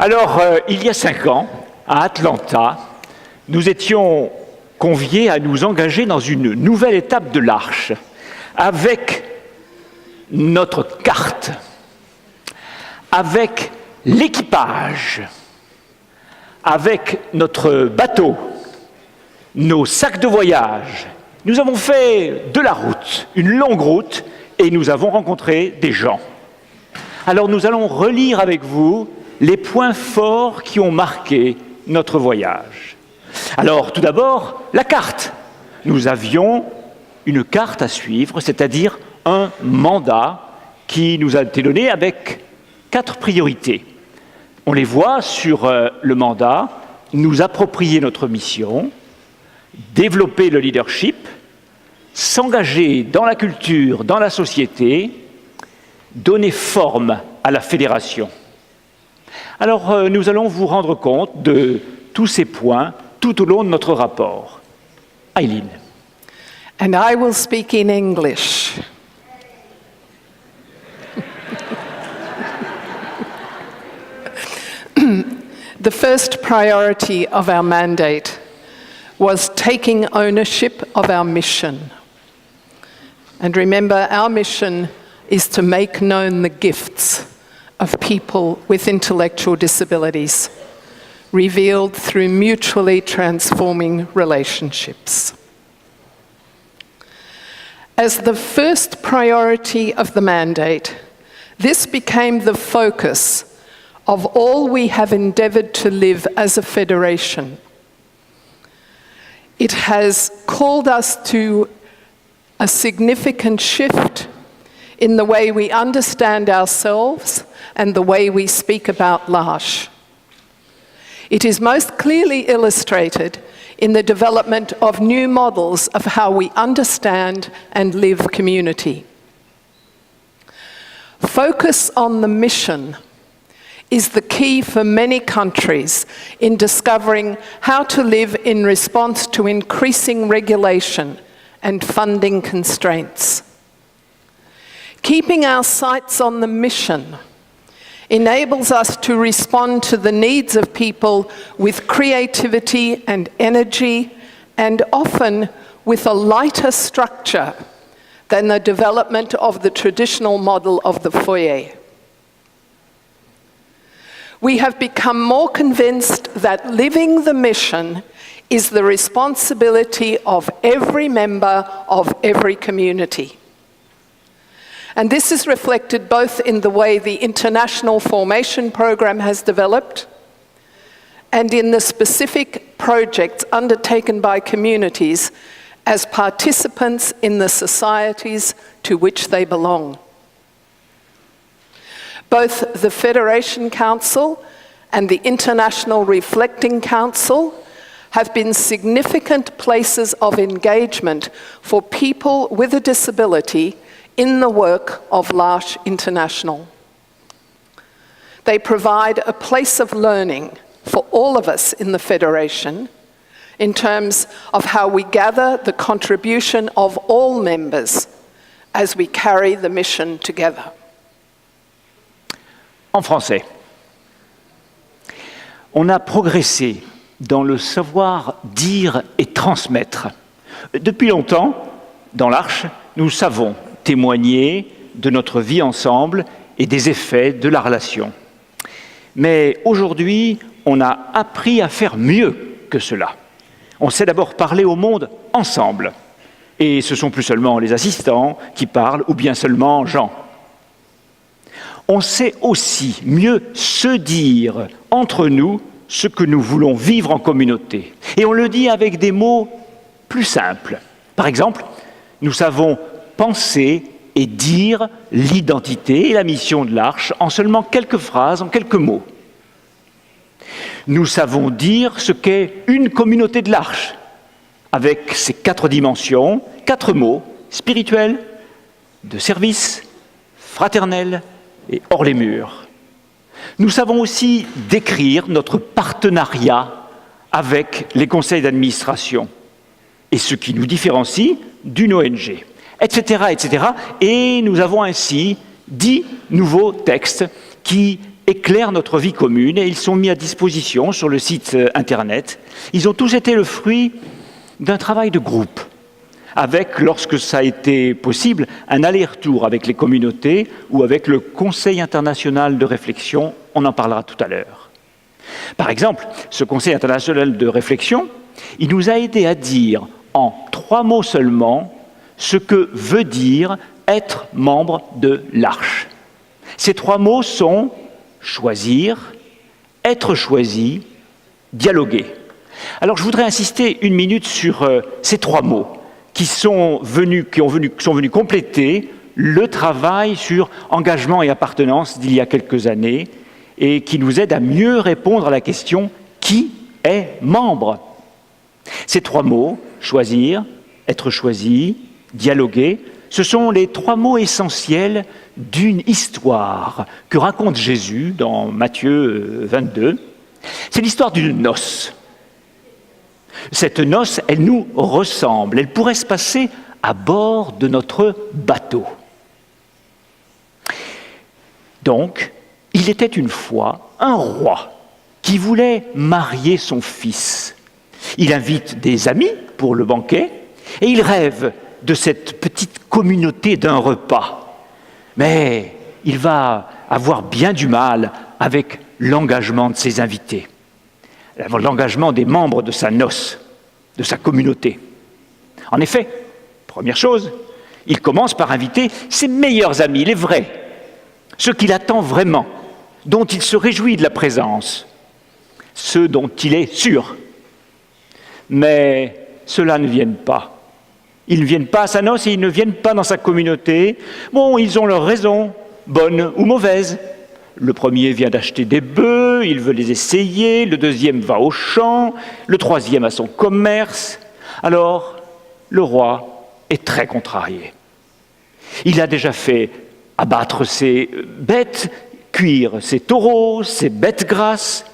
Alors, il y a 5 ans, à Atlanta, nous étions conviés à nous engager dans une nouvelle étape de l'Arche, avec notre carte, avec l'équipage, avec notre bateau, nos sacs de voyage. Nous avons fait de la route, une longue route, et nous avons rencontré des gens. Alors nous allons relire avec vous les points forts qui ont marqué notre voyage. Alors tout d'abord, la carte. Nous avions une carte à suivre, c'est-à-dire un mandat qui nous a été donné avec 4 priorités. On les voit sur le mandat: nous approprier notre mission, développer le leadership, s'engager dans la culture, dans la société, donner forme à la fédération. Alors, nous allons vous rendre compte de tous ces points tout au long de notre rapport. Eileen. And I will speak in English. The first priority of our mandate was taking ownership of our mission. And remember, our mission is to make known the gifts of people with intellectual disabilities, revealed through mutually transforming relationships. As the first priority of the mandate, this became the focus of all we have endeavoured to live as a federation. It has called us to a significant shift in the way we understand ourselves and the way we speak about L'Arche. It is most clearly illustrated in the development of new models of how we understand and live community. Focus on the mission is the key for many countries in discovering how to live in response to increasing regulation and funding constraints. Keeping our sights on the mission enables us to respond to the needs of people with creativity and energy, and often with a lighter structure than the development of the traditional model of the foyer. We have become more convinced that living the mission is the responsibility of every member of every community. And this is reflected both in the way the International Formation Program has developed and in the specific projects undertaken by communities as participants in the societies to which they belong. Both the Federation Council and the International Reflecting Council have been significant places of engagement for people with a disability in the work of L'Arche International. They provide a place of learning for all of us in the Federation in terms of how we gather the contribution of all members as we carry the mission together. En français, on a progressé dans le savoir dire et transmettre. Depuis longtemps, dans l'Arche, nous savons témoigner de notre vie ensemble et des effets de la relation. Mais aujourd'hui, on a appris à faire mieux que cela. On sait d'abord parler au monde ensemble. Et ce sont plus seulement les assistants qui parlent, ou bien seulement Jean. On sait aussi mieux se dire entre nous ce que nous voulons vivre en communauté. Et on le dit avec des mots plus simples. Par exemple, nous savons penser et dire l'identité et la mission de l'Arche en seulement quelques phrases, en quelques mots. Nous savons dire ce qu'est une communauté de l'Arche, avec ses 4 dimensions, 4 mots, spirituel, de service, fraternel et hors les murs. Nous savons aussi décrire notre partenariat avec les conseils d'administration et ce qui nous différencie d'une ONG, etc., etc. Et nous avons ainsi 10 nouveaux textes qui éclairent notre vie commune et ils sont mis à disposition sur le site Internet. Ils ont tous été le fruit d'un travail de groupe, avec, lorsque ça a été possible, un aller-retour avec les communautés ou avec le Conseil international de réflexion. On en parlera tout à l'heure. Par exemple, ce Conseil international de réflexion, il nous a aidé à dire en 3 mots seulement ce que veut dire être membre de l'Arche. Ces 3 mots sont choisir, être choisi, dialoguer. Alors je voudrais insister 1 minute sur ces 3 mots qui sont venus compléter le travail sur engagement et appartenance d'il y a quelques années et qui nous aident à mieux répondre à la question « Qui est membre ?» Ces 3 mots, choisir, être choisi, dialoguer, ce sont les 3 mots essentiels d'une histoire que raconte Jésus dans Matthieu 22. C'est l'histoire d'une noce. Cette noce, elle nous ressemble. Elle pourrait se passer à bord de notre bateau. Donc, il était une fois un roi qui voulait marier son fils. Il invite des amis pour le banquet et il rêve de cette petite communauté d'un repas. Mais il va avoir bien du mal avec l'engagement de ses invités, l'engagement des membres de sa noce, de sa communauté. En effet, première chose, il commence par inviter ses meilleurs amis, les vrais, ceux qu'il attend vraiment, dont il se réjouit de la présence, ceux dont il est sûr. Mais ceux-là ne viennent pas. Ils ne viennent pas à sa noce et ils ne viennent pas dans sa communauté. Bon, ils ont leurs raisons, bonnes ou mauvaises. Le premier vient d'acheter des bœufs, il veut les essayer, le deuxième va au champ, le troisième a son commerce. Alors, le roi est très contrarié. Il a déjà fait abattre ses bêtes, cuire ses taureaux, ses bêtes grasses.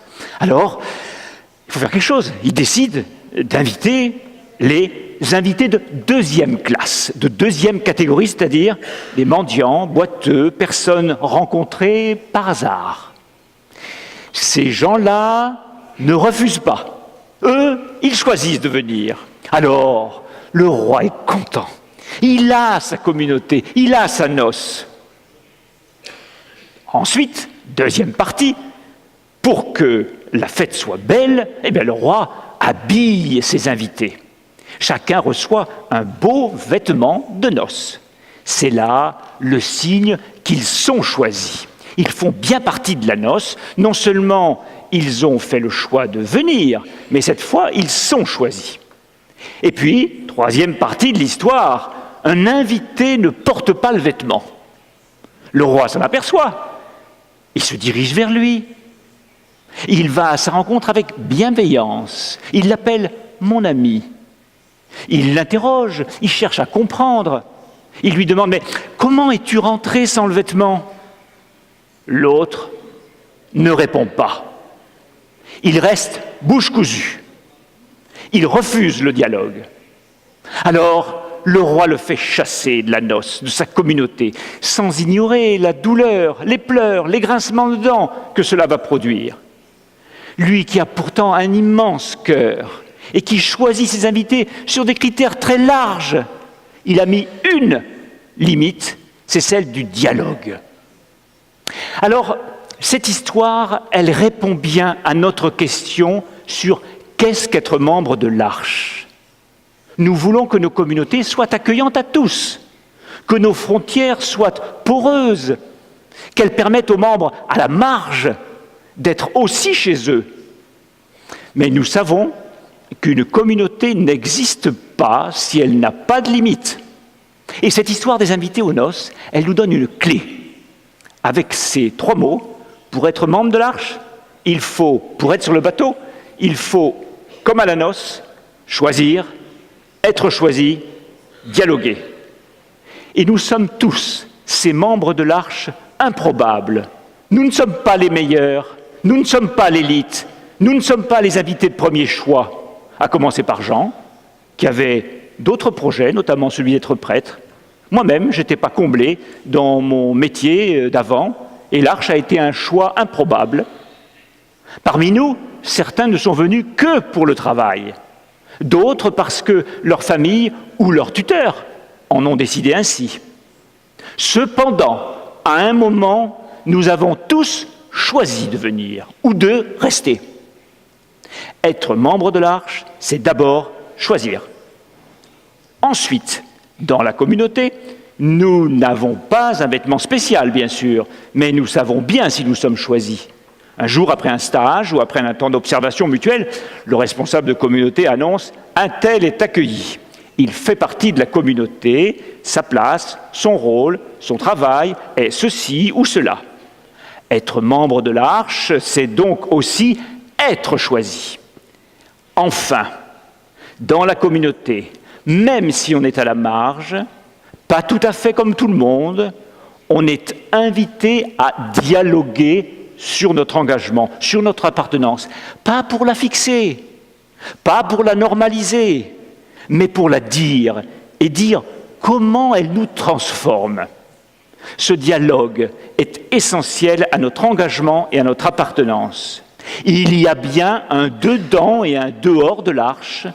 Alors, il faut faire quelque chose. Il décide d'inviter les invités de 2e classe, de 2e catégorie, c'est-à-dire des mendiants, boiteux, personnes rencontrées par hasard. Ces gens-là ne refusent pas. Eux, ils choisissent de venir. Alors, le roi est content. Il a sa communauté, il a sa noce. Ensuite, 2e partie, pour que la fête soit belle, eh bien, le roi habille ses invités. Chacun reçoit un beau vêtement de noces. C'est là le signe qu'ils sont choisis. Ils font bien partie de la noce. Non seulement ils ont fait le choix de venir, mais cette fois, ils sont choisis. Et puis, 3e partie de l'histoire, un invité ne porte pas le vêtement. Le roi s'en aperçoit. Il se dirige vers lui. Il va à sa rencontre avec bienveillance. Il l'appelle « mon ami ». Il l'interroge, il cherche à comprendre. Il lui demande « mais comment es-tu rentré sans le vêtement ?» L'autre ne répond pas. Il reste bouche cousue. Il refuse le dialogue. Alors, le roi le fait chasser de la noce, de sa communauté, sans ignorer la douleur, les pleurs, les grincements de dents que cela va produire. Lui qui a pourtant un immense cœur et qui choisit ses invités sur des critères très larges, il a mis une limite, c'est celle du dialogue. Alors, cette histoire, elle répond bien à notre question sur qu'est-ce qu'être membre de l'Arche. Nous voulons que nos communautés soient accueillantes à tous, que nos frontières soient poreuses, qu'elles permettent aux membres à la marge d'être aussi chez eux. Mais nous savons qu'une communauté n'existe pas si elle n'a pas de limite. Et cette histoire des invités aux noces, elle nous donne une clé. Avec ces 3 mots, pour être membre de l'Arche, il faut, pour être sur le bateau, il faut, comme à la noce, choisir, être choisi, dialoguer. Et nous sommes tous, ces membres de l'Arche, improbables. Nous ne sommes pas les meilleurs, nous ne sommes pas l'élite, nous ne sommes pas les invités de premier choix, à commencer par Jean, qui avait d'autres projets, notamment celui d'être prêtre. Moi-même, je n'étais pas comblé dans mon métier d'avant, et l'Arche a été un choix improbable. Parmi nous, certains ne sont venus que pour le travail, d'autres parce que leur famille ou leur tuteur en ont décidé ainsi. Cependant, à un moment, nous avons tous choisi de venir ou de rester. Être membre de l'Arche, c'est d'abord choisir. Ensuite, dans la communauté, nous n'avons pas un vêtement spécial, bien sûr, mais nous savons bien si nous sommes choisis. Un jour après un stage ou après un temps d'observation mutuelle, le responsable de communauté annonce « un tel est accueilli ». Il fait partie de la communauté, sa place, son rôle, son travail est ceci ou cela. Être membre de l'Arche, c'est donc aussi être choisi. Enfin, dans la communauté, même si on est à la marge, pas tout à fait comme tout le monde, on est invité à dialoguer sur notre engagement, sur notre appartenance, pas pour la fixer, pas pour la normaliser, mais pour la dire et dire comment elle nous transforme. Ce dialogue est essentiel à notre engagement et à notre appartenance. Il y a bien un dedans et un dehors de l'Arche,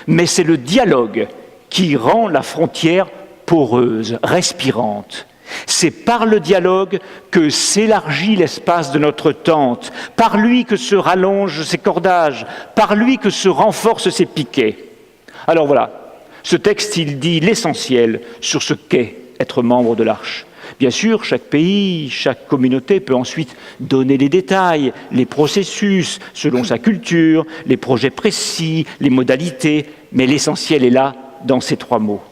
mais c'est le dialogue qui rend la frontière poreuse, respirante. C'est par le dialogue que s'élargit l'espace de notre tente, par lui que se rallongent ses cordages, par lui que se renforcent ses piquets. Alors voilà, ce texte, il dit l'essentiel sur ce qu'est être membre de l'Arche. Bien sûr, chaque pays, chaque communauté peut ensuite donner les détails, les processus, selon sa culture, les projets précis, les modalités, mais l'essentiel est là, dans ces 3 mots.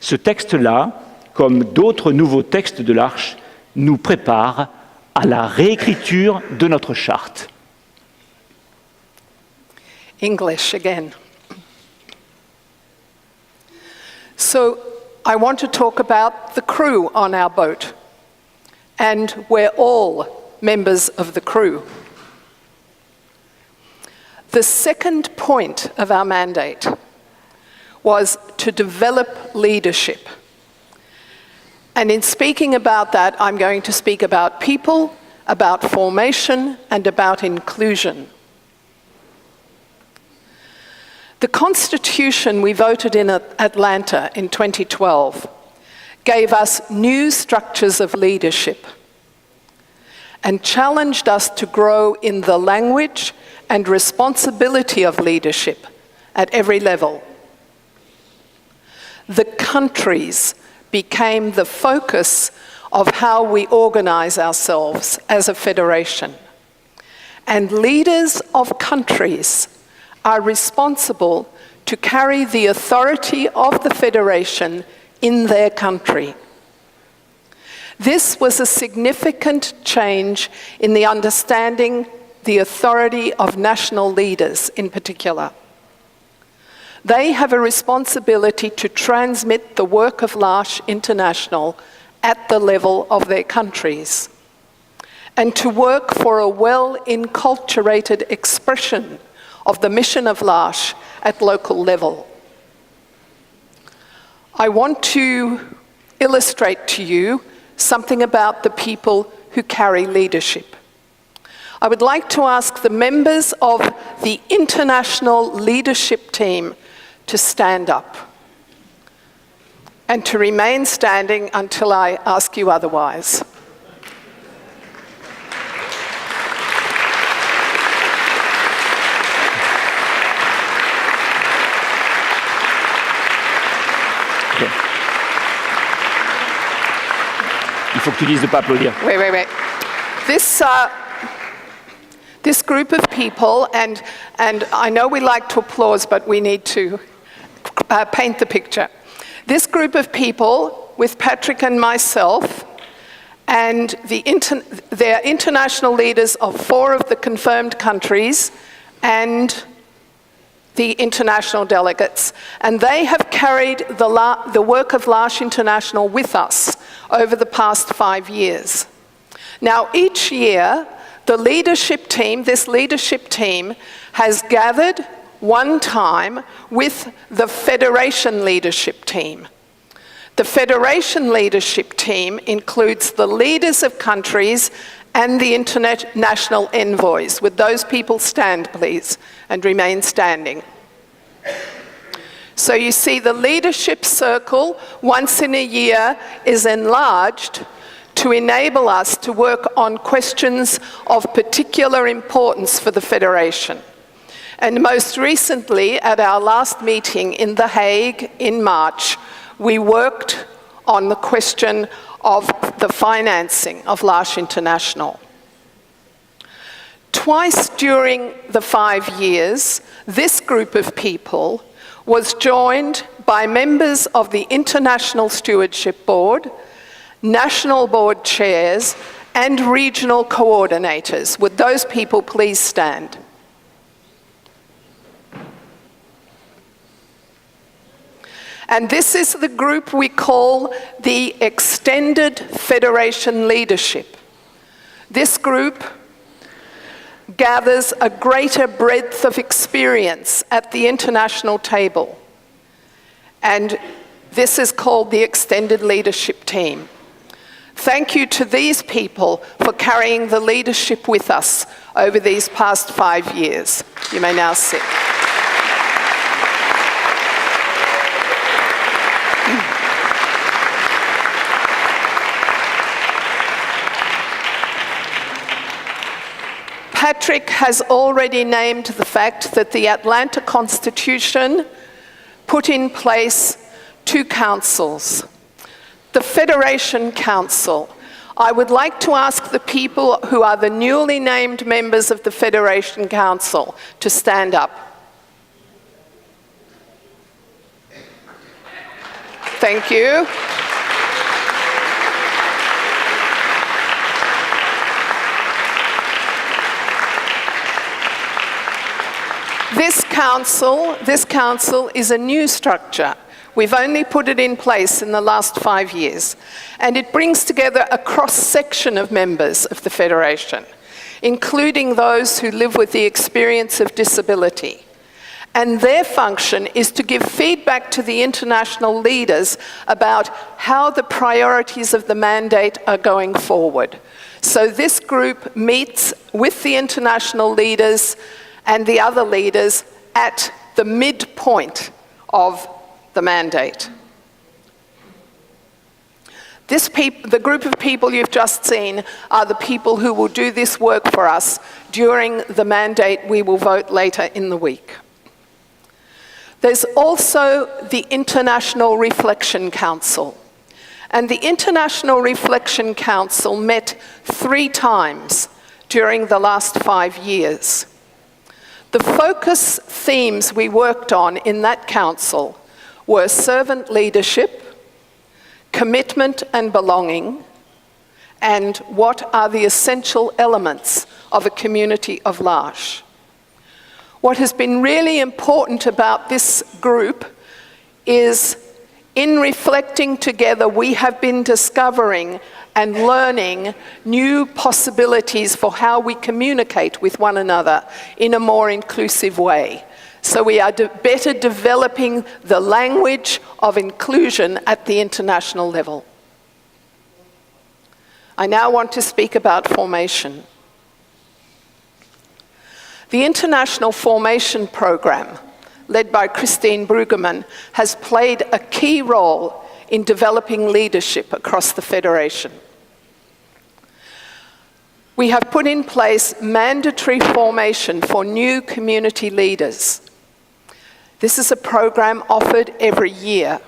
Ce texte-là, comme d'autres nouveaux textes de l'Arche, nous prépare à la réécriture de notre charte. English again. So, I want to talk about the crew on our boat, and we're all members of the crew. The second point of our mandate was to develop leadership. And in speaking about that, I'm going to speak about people, about formation, and about inclusion. The Constitution we voted in Atlanta in 2012 gave us new structures of leadership and challenged us to grow in the language and responsibility of leadership at every level. The countries became the focus of how we organize ourselves as a federation. And leaders of countries are responsible to carry the authority of the Federation in their country. This was a significant change in the understanding the authority of national leaders in particular. They have a responsibility to transmit the work of L'Arche International at the level of their countries and to work for a well-enculturated expression of the mission of L'Arche at local level. I want to illustrate to you something about the people who carry leadership. I would like to ask the members of the International Leadership Team to stand up and to remain standing until I ask you otherwise. Il faut que tu dises de ne pas applaudir. Wait. This group of people, and I know we like to applause, but we need to paint the picture. This group of people, with Patrick and myself, and they're international leaders of 4 of the confirmed countries, and the international delegates, and they have carried the work of L'Arche International with us over the past 5 years. Now, each year, the leadership team, this leadership team, has gathered one time with the Federation leadership team. The Federation leadership team includes the leaders of countries and the international envoys. Would those people stand, please, and remain standing? So you see the leadership circle once in a year is enlarged to enable us to work on questions of particular importance for the Federation. And most recently, at our last meeting in The Hague in March, we worked on the question of the financing of L'Arche International. Twice during the 5 years, this group of people was joined by members of the International Stewardship Board, national board chairs, and regional coordinators. Would those people please stand? And this is the group we call the Extended Federation Leadership. This group gathers a greater breadth of experience at the international table. And this is called the Extended Leadership Team. Thank you to these people for carrying the leadership with us over these past 5 years. You may now sit. Patrick has already named the fact that the Atlanta Constitution put in place 2 councils. The Federation Council. I would like to ask the people who are the newly named members of the Federation Council to stand up. Thank you. This council is a new structure. We've only put it in place in the last 5 years, and it brings together a cross-section of members of the Federation, including those who live with the experience of disability. And their function is to give feedback to the international leaders about how the priorities of the mandate are going forward. So this group meets with the international leaders and the other leaders at the midpoint of the mandate. The group of people you've just seen are the people who will do this work for us during the mandate we will vote later in the week. There's also the International Reflection Council. And the International Reflection Council met 3 times during the last 5 years. The focus themes we worked on in that council were servant leadership, commitment and belonging, and what are the essential elements of a community of L'Arche. What has been really important about this group is, in reflecting together, we have been discovering and learning new possibilities for how we communicate with one another in a more inclusive way. So we are better developing the language of inclusion at the international level. I now want to speak about formation. The International Formation Program, led by Christine Brueggemann, has played a key role in developing leadership across the Federation. We have put in place mandatory formation for new community leaders. This is a program offered every year.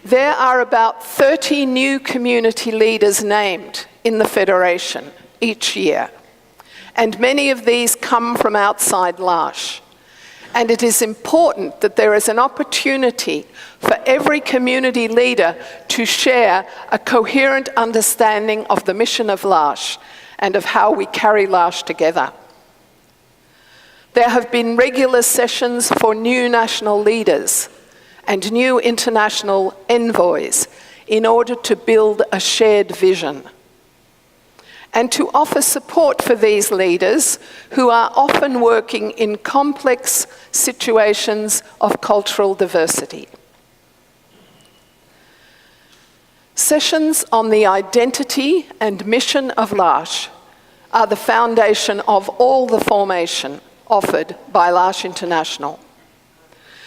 There are about 30 new community leaders named in the Federation each year, and many of these come from outside L'Arche. And it is important that there is an opportunity for every community leader to share a coherent understanding of the mission of L'Arche and of how we carry L'Arche together. There have been regular sessions for new national leaders and new international envoys in order to build a shared vision and to offer support for these leaders who are often working in complex situations of cultural diversity. Sessions on the identity and mission of L'Arche are the foundation of all the formation offered by L'Arche International,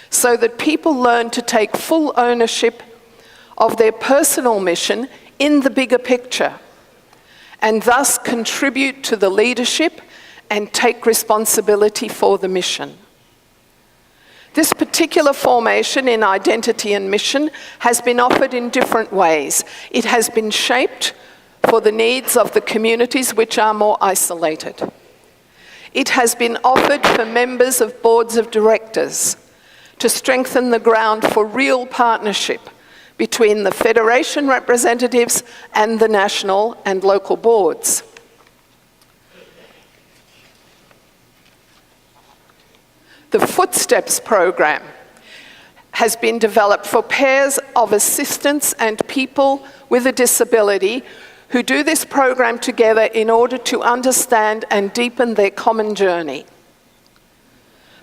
so that people learn to take full ownership of their personal mission in the bigger picture, and thus contribute to the leadership and take responsibility for the mission. This particular formation in identity and mission has been offered in different ways. It has been shaped for the needs of the communities which are more isolated. It has been offered for members of boards of directors to strengthen the ground for real partnership between the Federation representatives and the national and local boards. The Footsteps program has been developed for pairs of assistants and people with a disability who do this program together in order to understand and deepen their common journey.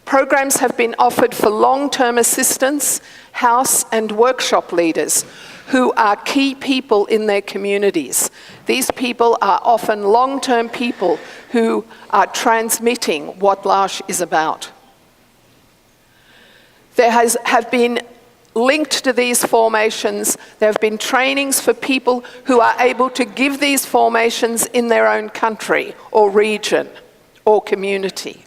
Programs have been offered for long-term assistants, house and workshop leaders who are key people in their communities. These people are often long-term people who are transmitting what L'Arche is about. There have been linked to these formations, there have been trainings for people who are able to give these formations in their own country or region or community.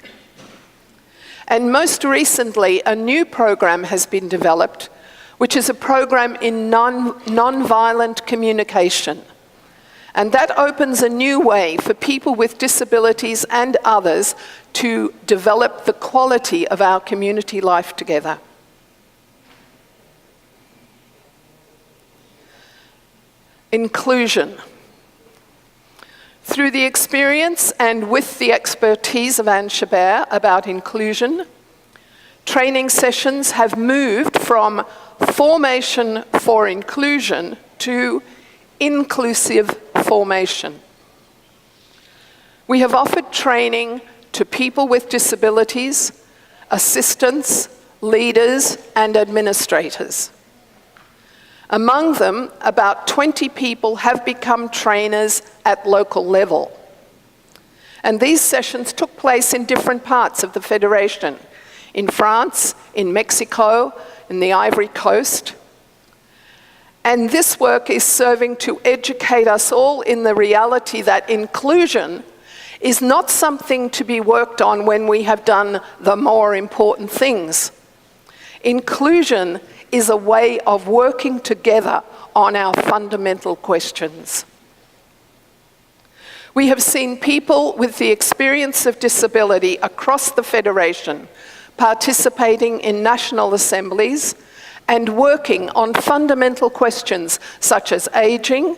And most recently, a new program has been developed, which is a program in non-violent communication. And that opens a new way for people with disabilities and others to develop the quality of our community life together. Inclusion. Through the experience and with the expertise of Anne Chabert about inclusion, training sessions have moved from formation for inclusion to inclusive formation. We have offered training to people with disabilities, assistants, leaders, and administrators. Among them, about 20 people have become trainers at local level. And these sessions took place in different parts of the Federation, in France, in Mexico, in the Ivory Coast. And this work is serving to educate us all in the reality that inclusion is not something to be worked on when we have done the more important things. Inclusion is a way of working together on our fundamental questions. We have seen people with the experience of disability across the Federation participating in national assemblies and working on fundamental questions such as ageing,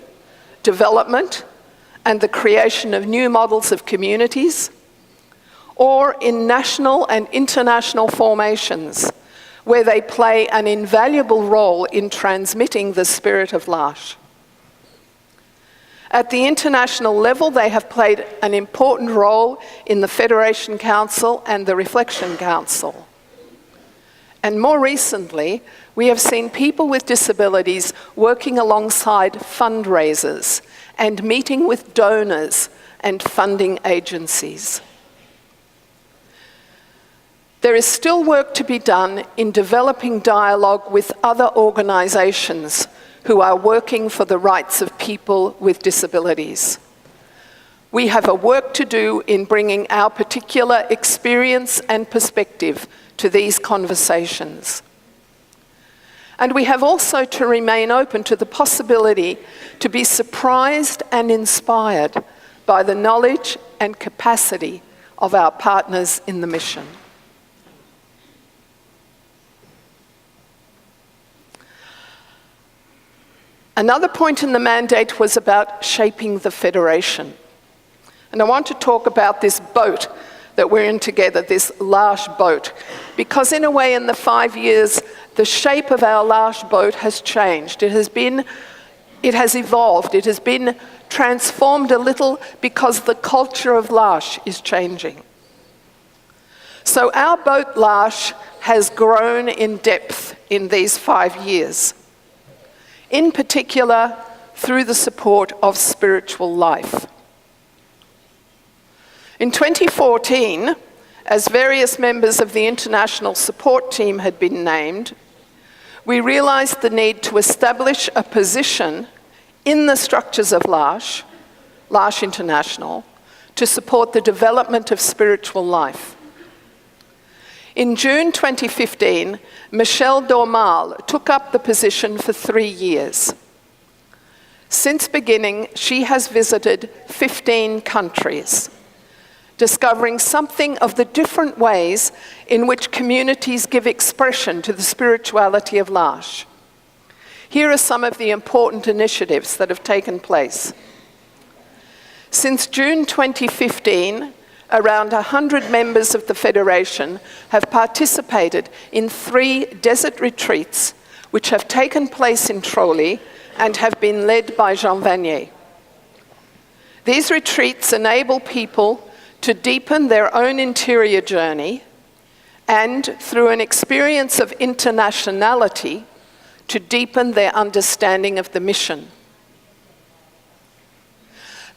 development, and the creation of new models of communities, or in national and international formations, where they play an invaluable role in transmitting the spirit of L'Arche. At the international level, they have played an important role in the Federation Council and the Reflection Council. And more recently, we have seen people with disabilities working alongside fundraisers and meeting with donors and funding agencies. There is still work to be done in developing dialogue with other organisations who are working for the rights of people with disabilities. We have a work to do in bringing our particular experience and perspective to these conversations. And we have also to remain open to the possibility to be surprised and inspired by the knowledge and capacity of our partners in the mission. Another point in the mandate was about shaping the Federation. And I want to talk about this boat that we're in together, this L'Arche boat, because in a way in the 5 years, the shape of our L'Arche boat has changed. It has evolved, it has been transformed a little because the culture of L'Arche is changing. So our boat L'Arche has grown in depth in these 5 years. In particular, through the support of spiritual life. In 2014, as various members of the international support team had been named, we realized the need to establish a position in the structures of L'Arche International, to support the development of spiritual life. In June 2015, Michelle Dormal took up the position for 3 years. Since beginning, she has visited 15 countries, discovering something of the different ways in which communities give expression to the spirituality of L'Arche. Here are some of the important initiatives that have taken place. Since June 2015, around 100 members of the Federation have participated in 3 desert retreats which have taken place in Troli and have been led by Jean Vanier. These retreats enable people to deepen their own interior journey and, through an experience of internationality, to deepen their understanding of the mission.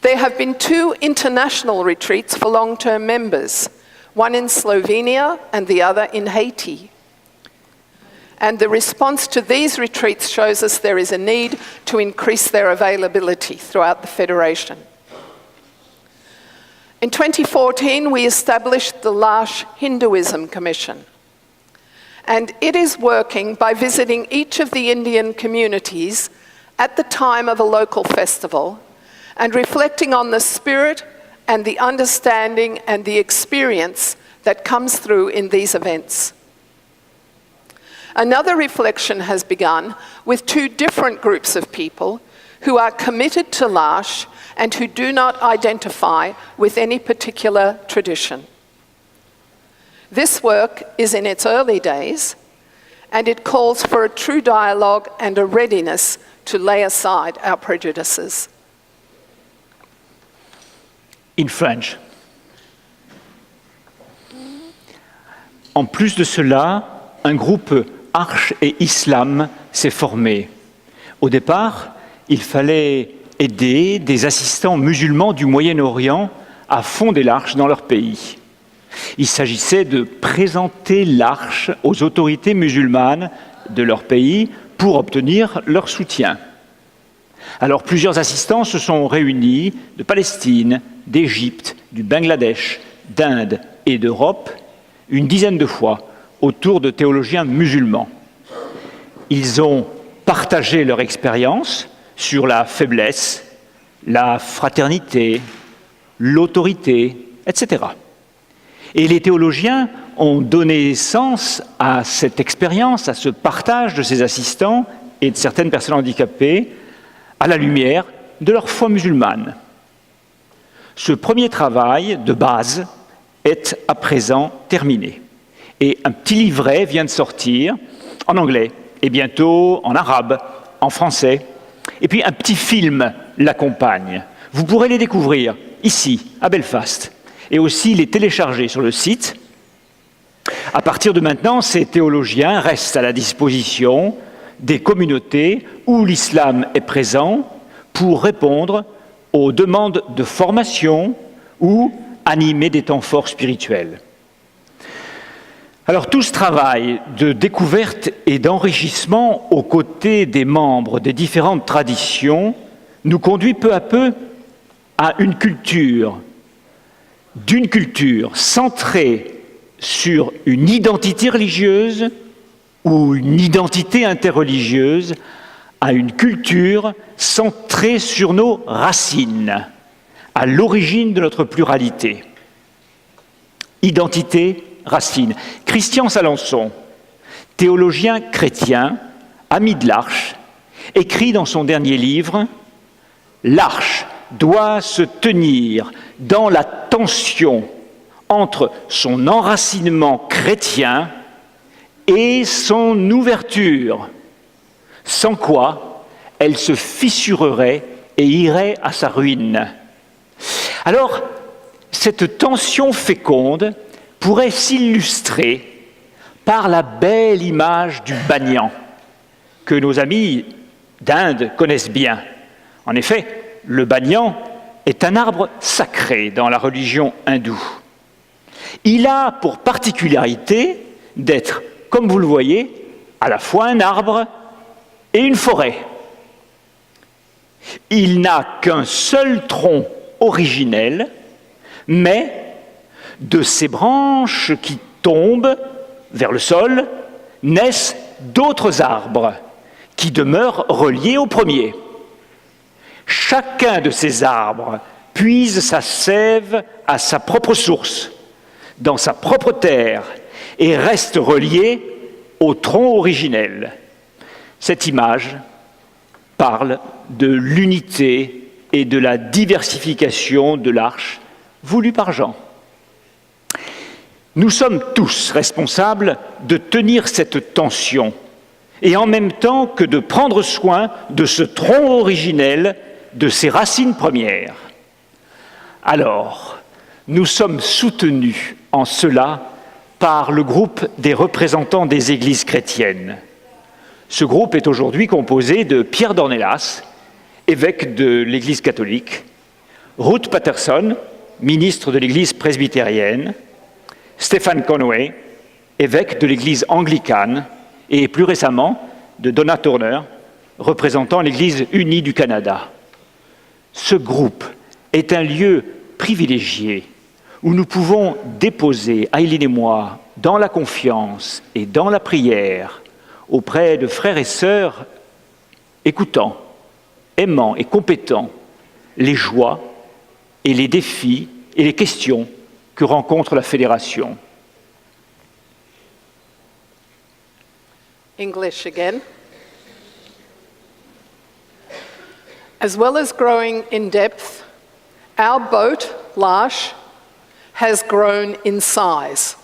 There have been 2 international retreats for long-term members, one in Slovenia and the other in Haiti. And the response to these retreats shows us there is a need to increase their availability throughout the Federation. In 2014, we established the L'Arche Hinduism Commission. And it is working by visiting each of the Indian communities at the time of a local festival and reflecting on the spirit and the understanding and the experience that comes through in these events. Another reflection has begun with 2 different groups of people who are committed to L'Arche and who do not identify with any particular tradition. This work is in its early days, and it calls for a true dialogue and a readiness to lay aside our prejudices. In French. En plus de cela, un groupe Arche et Islam s'est formé. Au départ, il fallait aider des assistants musulmans du Moyen-Orient à fonder l'Arche dans leur pays. Il s'agissait de présenter l'Arche aux autorités musulmanes de leur pays pour obtenir leur soutien. Alors plusieurs assistants se sont réunis de Palestine, d'Égypte, du Bangladesh, d'Inde et d'Europe, une dizaine de fois, autour de théologiens musulmans. Ils ont partagé leur expérience sur la faiblesse, la fraternité, l'autorité, etc. Et les théologiens ont donné sens à cette expérience, à ce partage de ces assistants et de certaines personnes handicapées à la lumière de leur foi musulmane. Ce premier travail de base est à présent terminé. Et un petit livret vient de sortir en anglais et bientôt en arabe, en français. Et puis un petit film l'accompagne. Vous pourrez les découvrir ici, à Belfast, et aussi les télécharger sur le site. À partir de maintenant, ces théologiens restent à la disposition des communautés où l'islam est présent pour répondre aux demandes de formation ou animer des temps forts spirituels. Alors tout ce travail de découverte et d'enrichissement aux côtés des membres des différentes traditions nous conduit peu à peu à d'une culture centrée sur une identité religieuse ou une identité interreligieuse à une culture centrée sur nos racines, à l'origine de notre pluralité. Identité, racine. Christian Salençon, théologien chrétien, ami de l'Arche, écrit dans son dernier livre « L'Arche doit se tenir dans la tension entre son enracinement chrétien et son ouverture, sans quoi elle se fissurerait et irait à sa ruine. » Alors, cette tension féconde pourrait s'illustrer par la belle image du banyan, que nos amis d'Inde connaissent bien. En effet, le banyan est un arbre sacré dans la religion hindoue. Il a pour particularité d'être, comme vous le voyez, à la fois un arbre et une forêt. Il n'a qu'un seul tronc originel, mais de ses branches qui tombent vers le sol naissent d'autres arbres qui demeurent reliés au premier. Chacun de ces arbres puise sa sève à sa propre source, dans sa propre terre, et reste relié au tronc originel. Cette image parle de l'unité et de la diversification de l'arche voulue par Jean. Nous sommes tous responsables de tenir cette tension et en même temps que de prendre soin de ce tronc originel, de ses racines premières. Alors, nous sommes soutenus en cela par le groupe des représentants des églises chrétiennes. Ce groupe est aujourd'hui composé de Pierre Dornelas, évêque de l'Église catholique, Ruth Patterson, ministre de l'Église presbytérienne, Stephen Conway, évêque de l'Église anglicane, et plus récemment de Donna Turner, représentant l'Église unie du Canada. Ce groupe est un lieu privilégié où nous pouvons déposer, Aileen et moi, dans la confiance et dans la prière, auprès de frères et sœurs écoutants, aimants et compétents, les joies et les défis et les questions que rencontre la Fédération. English again. As well as growing in depth, our boat, L'Arche, has grown in size.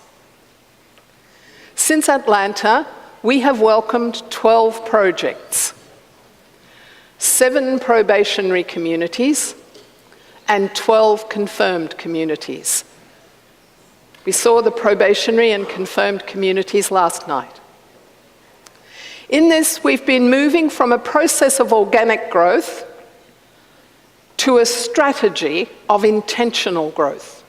Since Atlanta, we have welcomed 12 projects, 7 probationary communities, and 12 confirmed communities. We saw the probationary and confirmed communities last night. In this, we've been moving from a process of organic growth to a strategy of intentional growth.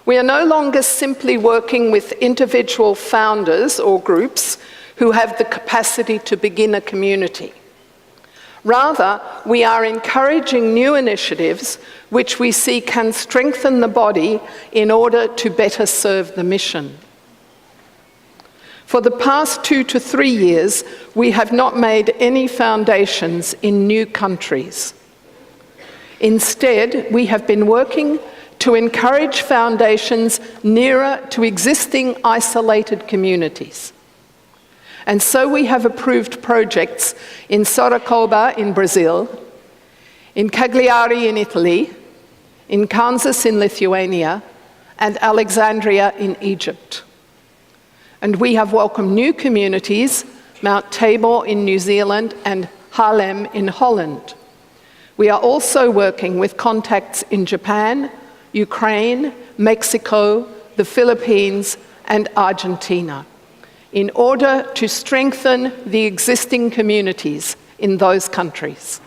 We are no longer simply working with individual founders or groups who have the capacity to begin a community. Rather, we are encouraging new initiatives which we see can strengthen the body in order to better serve the mission. For the past 2 to 3 years, we have not made any foundations in new countries. Instead, we have been working to encourage foundations nearer to existing isolated communities. And so we have approved projects in Sorocaba in Brazil, in Cagliari in Italy, in Kansas in Lithuania, and Alexandria in Egypt. And we have welcomed new communities, Mount Tabor in New Zealand and Haarlem in Holland. We are also working with contacts in Japan, Ukraine, Mexico, the Philippines, and Argentina in order to strengthen the existing communities in those countries.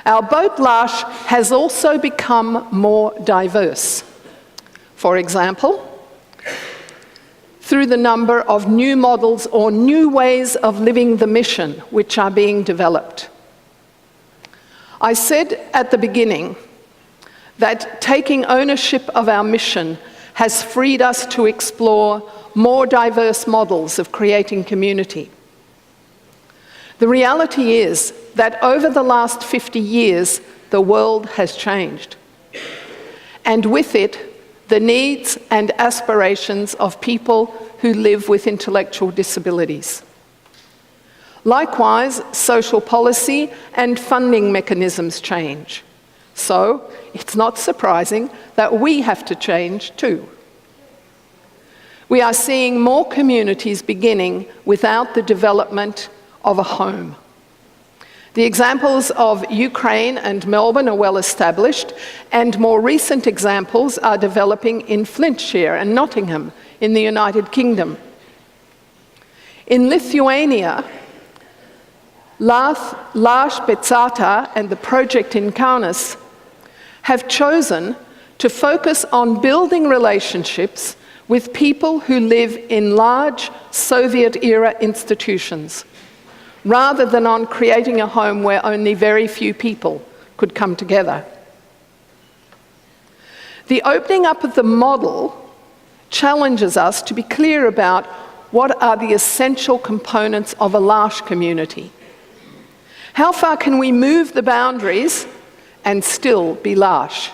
Our boat L'Arche has also become more diverse. For example, through the number of new models or new ways of living the mission which are being developed. I said at the beginning that taking ownership of our mission has freed us to explore more diverse models of creating community. The reality is that over the last 50 years, the world has changed. And with it, the needs and aspirations of people who live with intellectual disabilities. Likewise, social policy and funding mechanisms change. So, it's not surprising that we have to change too. We are seeing more communities beginning without the development of a home. The examples of Ukraine and Melbourne are well established, and more recent examples are developing in Flintshire and Nottingham in the United Kingdom. In Lithuania, L'Arche Bezzata and the project in Kaunas have chosen to focus on building relationships with people who live in large Soviet-era institutions, rather than on creating a home where only very few people could come together. The opening up of the model challenges us to be clear about what are the essential components of a L'Arche community. How far can we move the boundaries and still be L'Arche?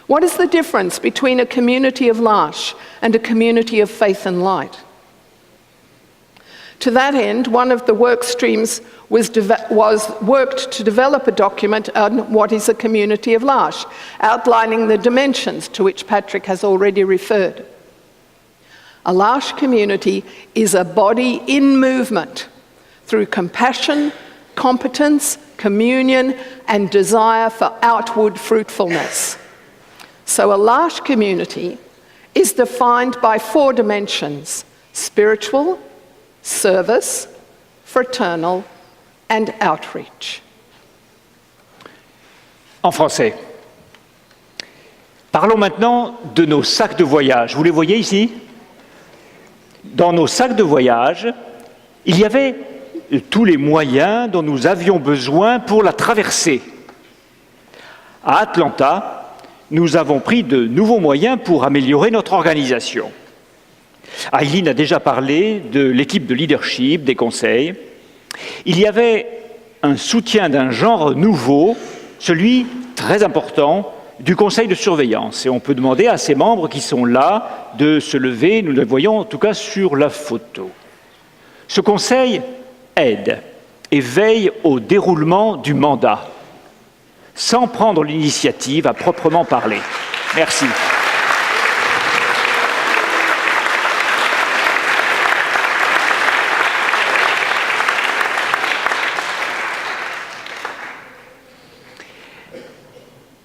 What is the difference between a community of L'Arche and a community of faith and light? To that end, one of the work streams was worked to develop a document on what is a community of L'Arche, outlining the dimensions to which Patrick has already referred. A L'Arche community is a body in movement through compassion, competence, communion, and desire for outward fruitfulness. So a L'Arche community is defined by 4 dimensions: spiritual, service, fraternal, and outreach. En français. Parlons maintenant de nos sacs de voyage. Vous les voyez ici? Dans nos sacs de voyage, il y avait tous les moyens dont nous avions besoin pour la traversée. À Atlanta, nous avons pris de nouveaux moyens pour améliorer notre organisation. Aileen a déjà parlé de l'équipe de leadership, des conseils. Il y avait un soutien d'un genre nouveau, celui très important du conseil de surveillance. Et on peut demander à ces membres qui sont là de se lever, nous les voyons en tout cas sur la photo. Ce conseil aide et veille au déroulement du mandat, sans prendre l'initiative à proprement parler. Merci.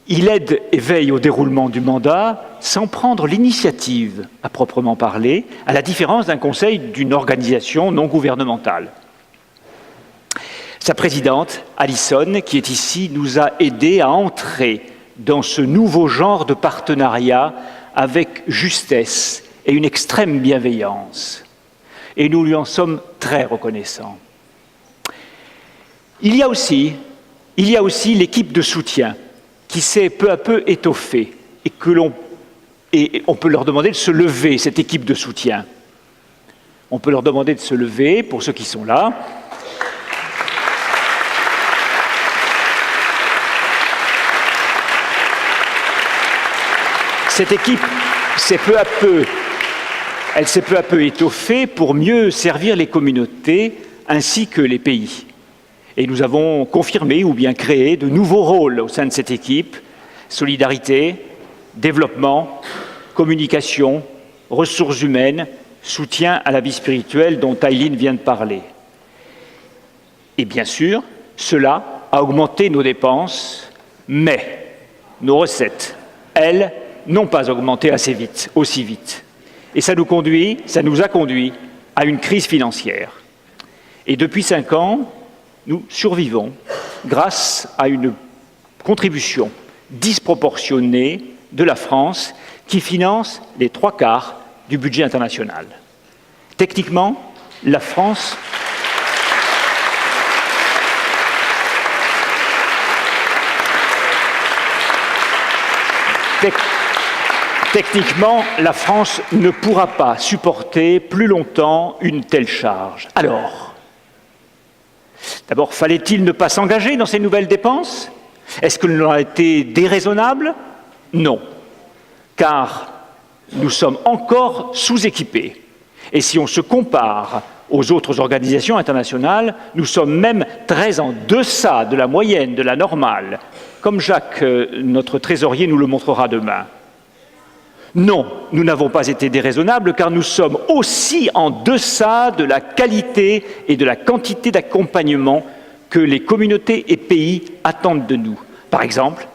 Il aide et veille au déroulement du mandat sans prendre l'initiative à proprement parler, à la différence d'un conseil d'une organisation non gouvernementale. Sa présidente, Alison, qui est ici, nous a aidés à entrer dans ce nouveau genre de partenariat avec justesse et une extrême bienveillance. Et nous lui en sommes très reconnaissants. Il y a aussi l'équipe de soutien qui s'est peu à peu étoffée et on peut leur demander de se lever, cette équipe de soutien. On peut leur demander de se lever, pour ceux qui sont là. Cette équipe s'est peu à peu étoffée pour mieux servir les communautés ainsi que les pays. Et nous avons confirmé ou bien créé de nouveaux rôles au sein de cette équipe: solidarité, développement, communication, ressources humaines, soutien à la vie spirituelle dont Aileen vient de parler. Et bien sûr, cela a augmenté nos dépenses, mais nos recettes, elles, n'ont pas augmenté aussi vite. Et ça nous a conduit à une crise financière. Et depuis 5 ans, nous survivons grâce à une contribution disproportionnée de la France qui finance les 3/4 du budget international. Techniquement, la France ne pourra pas supporter plus longtemps une telle charge. Alors, d'abord, fallait-il ne pas s'engager dans ces nouvelles dépenses? Est-ce que l'on a été déraisonnable? Non, car nous sommes encore sous-équipés. Et si on se compare aux autres organisations internationales, nous sommes même très en deçà de la moyenne, de la normale, comme Jacques, notre trésorier, nous le montrera demain. Non, nous n'avons pas été déraisonnables car nous sommes aussi en deçà de la qualité et de la quantité d'accompagnement que les communautés et pays attendent de nous. Par exemple,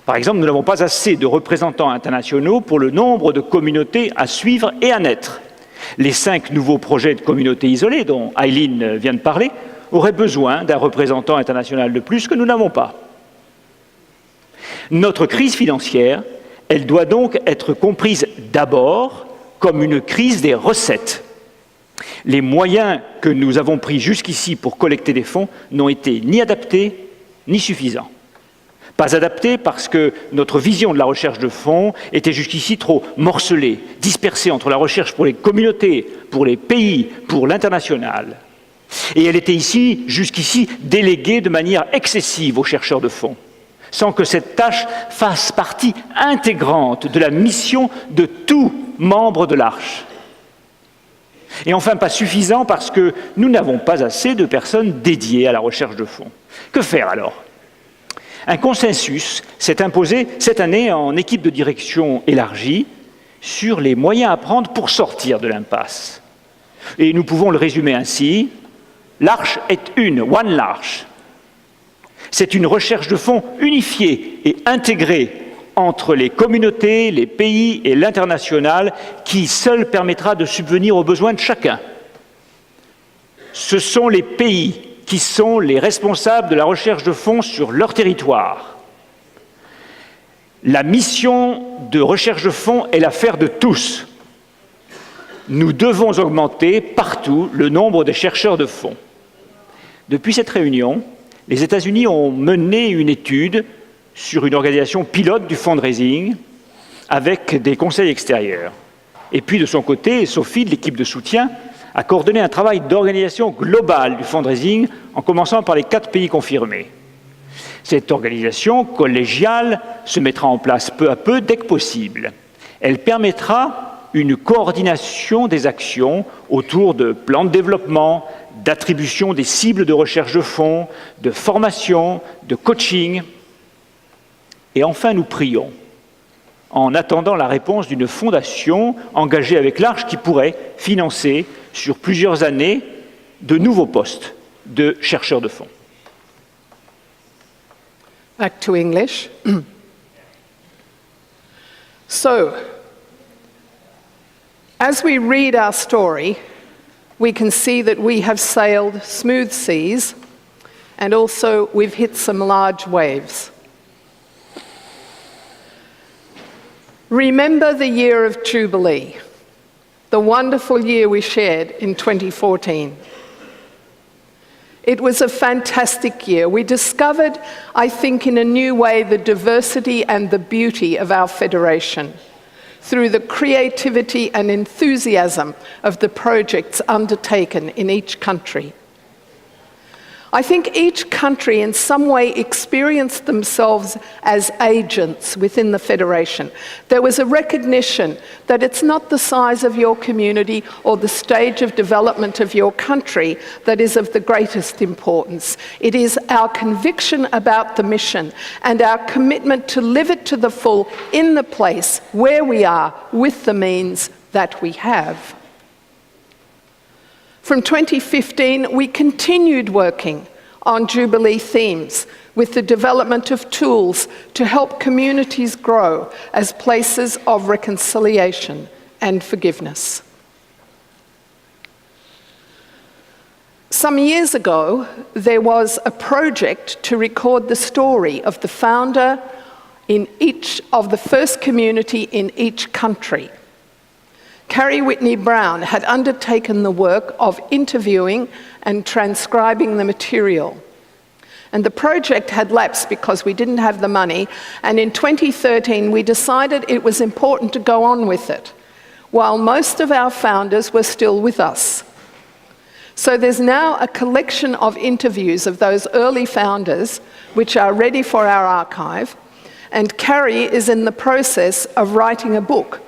nous n'avons pas assez de représentants internationaux pour le nombre de communautés à suivre et à naître. Les 5 nouveaux projets de communautés isolées dont Aileen vient de parler aurait besoin d'un représentant international de plus que nous n'avons pas. Notre crise financière, elle doit donc être comprise d'abord comme une crise des recettes. Les moyens que nous avons pris jusqu'ici pour collecter des fonds n'ont été ni adaptés ni suffisants. Pas adaptés parce que notre vision de la recherche de fonds était jusqu'ici trop morcelée, dispersée entre la recherche pour les communautés, pour les pays, pour l'international. Et elle était jusqu'ici déléguée de manière excessive aux chercheurs de fonds, sans que cette tâche fasse partie intégrante de la mission de tout membre de l'Arche. Et enfin, pas suffisant parce que nous n'avons pas assez de personnes dédiées à la recherche de fonds. Que faire alors ? Un consensus s'est imposé cette année en équipe de direction élargie sur les moyens à prendre pour sortir de l'impasse. Et nous pouvons le résumer ainsi, l'Arche est One l'Arche. C'est une recherche de fonds unifiée et intégrée entre les communautés, les pays et l'international qui seule permettra de subvenir aux besoins de chacun. Ce sont les pays qui sont les responsables de la recherche de fonds sur leur territoire. La mission de recherche de fonds est l'affaire de tous. Nous devons augmenter partout le nombre de chercheurs de fonds. Depuis cette réunion, les États-Unis ont mené une étude sur une organisation pilote du fundraising avec des conseils extérieurs. Et puis de son côté, Sophie, de l'équipe de soutien, a coordonné un travail d'organisation globale du fundraising en commençant par les 4 pays confirmés. Cette organisation collégiale se mettra en place peu à peu dès que possible. Elle permettra une coordination des actions autour de plans de développement, d'attribution des cibles de recherche de fonds, de formation, de coaching. Et enfin, nous prions, en attendant la réponse d'une fondation engagée avec l'Arche qui pourrait financer sur plusieurs années de nouveaux postes de chercheurs de fonds. Back to English. So, as we read our story, we can see that we have sailed smooth seas and also we've hit some large waves. Remember the year of Jubilee, the wonderful year we shared in 2014. It was a fantastic year. We discovered, I think, in a new way, the diversity and the beauty of our federation through the creativity and enthusiasm of the projects undertaken in each country. I think each country in some way experienced themselves as agents within the Federation. There was a recognition that it's not the size of your community or the stage of development of your country that is of the greatest importance. It is our conviction about the mission and our commitment to live it to the full in the place where we are with the means that we have. From 2015, we continued working on Jubilee themes with the development of tools to help communities grow as places of reconciliation and forgiveness. Some years ago, there was a project to record the story of the founder in each of the first community in each country. Carrie Whitney Brown had undertaken the work of interviewing and transcribing the material. And the project had lapsed because we didn't have the money, and in 2013 we decided it was important to go on with it, while most of our founders were still with us. So there's now a collection of interviews of those early founders, which are ready for our archive, and Carrie is in the process of writing a book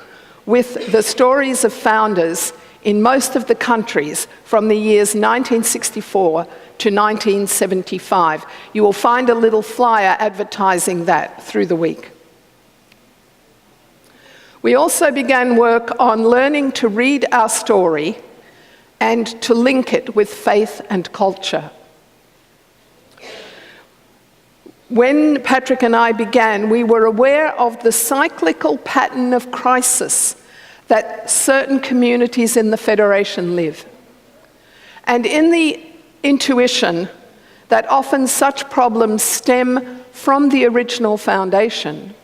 with the stories of founders in most of the countries from the years 1964 to 1975. You will find a little flyer advertising that through the week. We also began work on learning to read our story and to link it with faith and culture. When Patrick and I began, we were aware of the cyclical pattern of crisis that certain communities in the Federation live. And in the intuition that often such problems stem from the original foundation,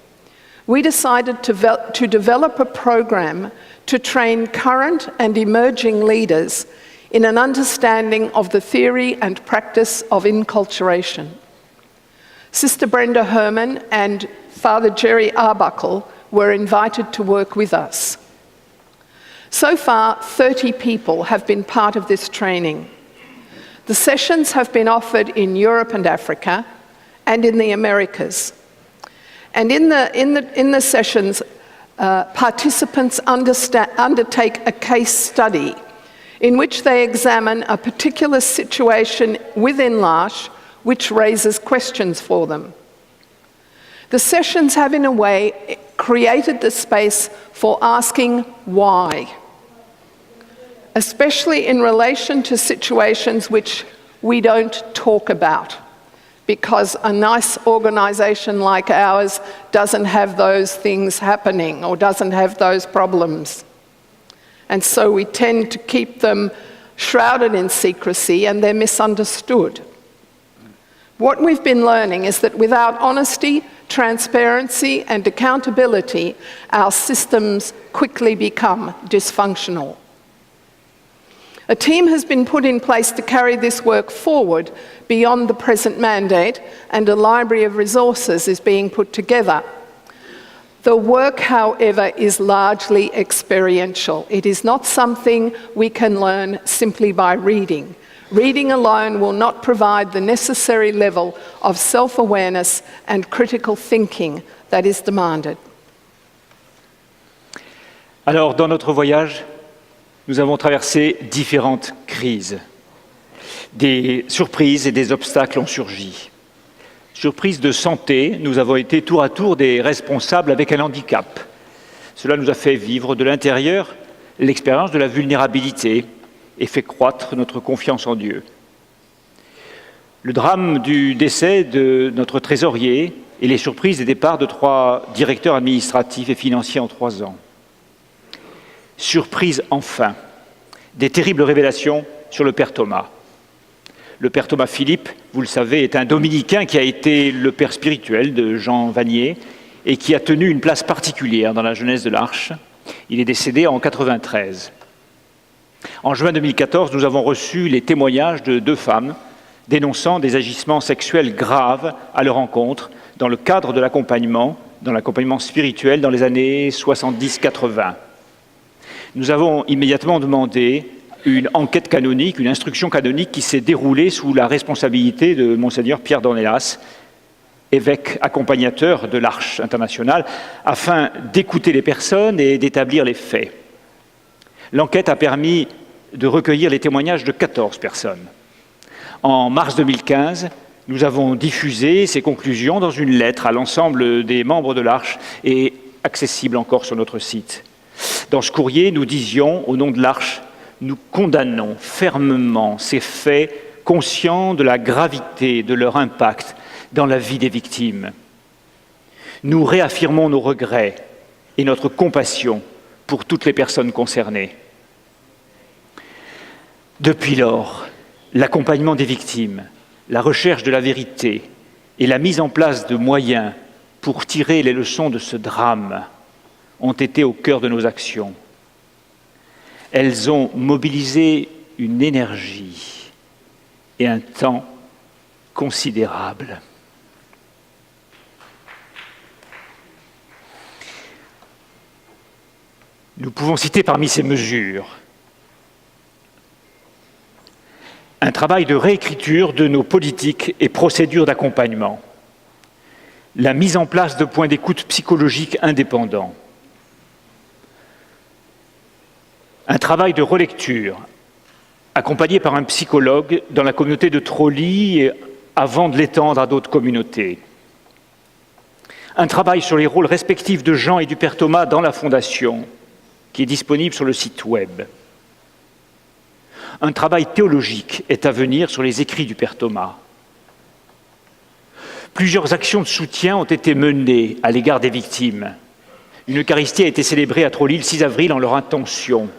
we decided to develop a program to train current and emerging leaders in an understanding of the theory and practice of inculturation. Sister Brenda Herman and Father Jerry Arbuckle were invited to work with us. So far, 30 people have been part of this training. The sessions have been offered in Europe and Africa and in the Americas. And in the sessions, participants undertake a case study in which they examine a particular situation within L'Arche which raises questions for them. The sessions have, in a way, created the space for asking why, especially in relation to situations which we don't talk about, because a nice organisation like ours doesn't have those things happening or doesn't have those problems. And so we tend to keep them shrouded in secrecy and they're misunderstood. What we've been learning is that without honesty, transparency and accountability, our systems quickly become dysfunctional. A team has been put in place to carry this work forward beyond the present mandate, and a library of resources is being put together. The work, however, is largely experiential. It is not something we can learn simply by reading. Reading alone will not provide the necessary level of self-awareness and critical thinking that is demanded. Alors, dans notre voyage, nous avons traversé différentes crises. Des surprises et des obstacles ont surgi. Surprise de santé, nous avons été tour à tour des responsables avec un handicap. Cela nous a fait vivre de l'intérieur l'expérience de la vulnérabilité et fait croître notre confiance en Dieu. Le drame du décès de notre trésorier et les surprises des départs de 3 directeurs administratifs et financiers en 3 ans. Surprise enfin, des terribles révélations sur le père Thomas. Le père Thomas Philippe, vous le savez, est un dominicain qui a été le père spirituel de Jean Vanier et qui a tenu une place particulière dans la jeunesse de l'Arche. Il est décédé en 1993. En juin 2014, nous avons reçu les témoignages de 2 femmes dénonçant des agissements sexuels graves à leur encontre dans le cadre de l'accompagnement, dans l'accompagnement spirituel dans les années 70-80. Nous avons immédiatement demandé une enquête canonique, une instruction canonique qui s'est déroulée sous la responsabilité de Monseigneur Pierre Dornelas, évêque accompagnateur de l'Arche internationale, afin d'écouter les personnes et d'établir les faits. L'enquête a permis de recueillir les témoignages de 14 personnes. En mars 2015, nous avons diffusé ces conclusions dans une lettre à l'ensemble des membres de l'Arche et accessible encore sur notre site. Dans ce courrier, nous disions, au nom de l'Arche, nous condamnons fermement ces faits, conscients de la gravité de leur impact dans la vie des victimes. Nous réaffirmons nos regrets et notre compassion pour toutes les personnes concernées. Depuis lors, l'accompagnement des victimes, la recherche de la vérité et la mise en place de moyens pour tirer les leçons de ce drame ont été au cœur de nos actions. Elles ont mobilisé une énergie et un temps considérables. Nous pouvons citer parmi ces mesures un travail de réécriture de nos politiques et procédures d'accompagnement, la mise en place de points d'écoute psychologiques indépendants, un travail de relecture accompagné par un psychologue dans la communauté de Trolly avant de l'étendre à d'autres communautés. Un travail sur les rôles respectifs de Jean et du père Thomas dans la Fondation, qui est disponible sur le site web. Un travail théologique est à venir sur les écrits du père Thomas. Plusieurs actions de soutien ont été menées à l'égard des victimes. Une Eucharistie a été célébrée à Trolly le 6 avril en leur intention.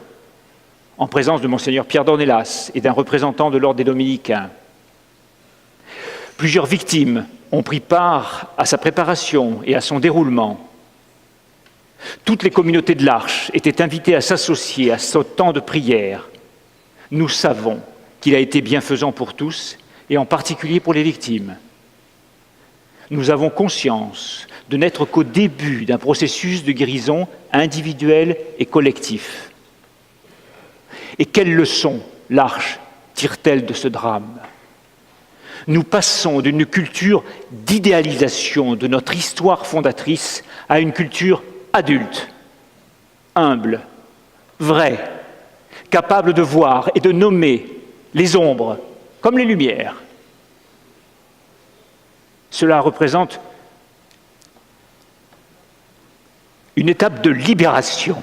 en présence de Monseigneur Pierre Dornelas et d'un représentant de l'ordre des Dominicains. Plusieurs victimes ont pris part à sa préparation et à son déroulement. Toutes les communautés de l'Arche étaient invitées à s'associer à ce temps de prière. Nous savons qu'il a été bienfaisant pour tous, et en particulier pour les victimes. Nous avons conscience de n'être qu'au début d'un processus de guérison individuel et collectif. Et quelles leçons l'Arche tire-t-elle de ce drame ? Nous passons d'une culture d'idéalisation de notre histoire fondatrice à une culture adulte, humble, vraie, capable de voir et de nommer les ombres comme les lumières. Cela représente une étape de libération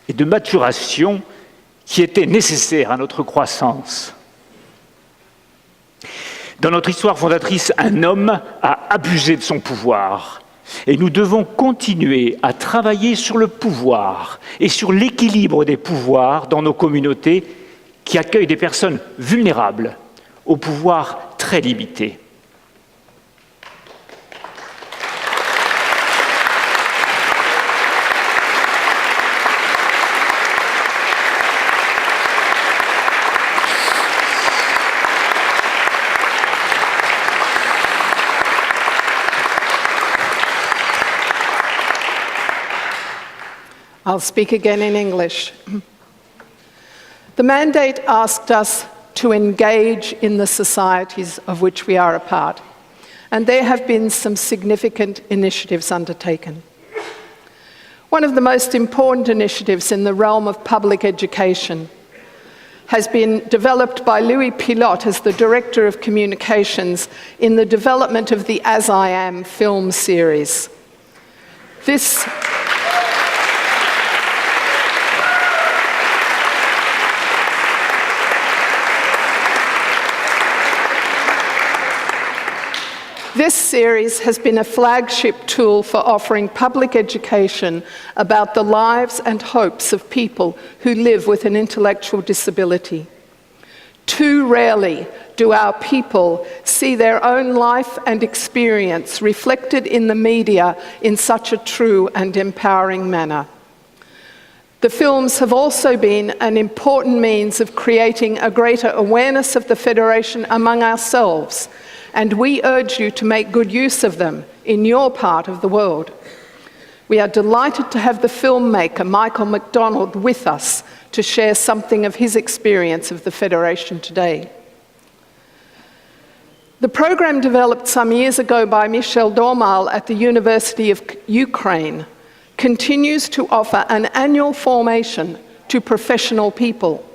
et de maturation qui était nécessaire à notre croissance. Dans notre histoire fondatrice, un homme a abusé de son pouvoir. Et nous devons continuer à travailler sur le pouvoir et sur l'équilibre des pouvoirs dans nos communautés qui accueillent des personnes vulnérables, au pouvoir très limité. I'll speak again in English. The mandate asked us to engage in the societies of which we are a part, and there have been some significant initiatives undertaken. One of the most important initiatives in the realm of public education has been developed by Louis Pilote as the Director of Communications in the development of the As I Am film series. This series has been a flagship tool for offering public education about the lives and hopes of people who live with an intellectual disability. Too rarely do our people see their own life and experience reflected in the media in such a true and empowering manner. The films have also been an important means of creating a greater awareness of the Federation among ourselves, and we urge you to make good use of them in your part of the world. We are delighted to have the filmmaker Michael McDonald with us to share something of his experience of the Federation today. The program developed some years ago by Michel Dormal at the University of Ukraine continues to offer an annual formation to professional people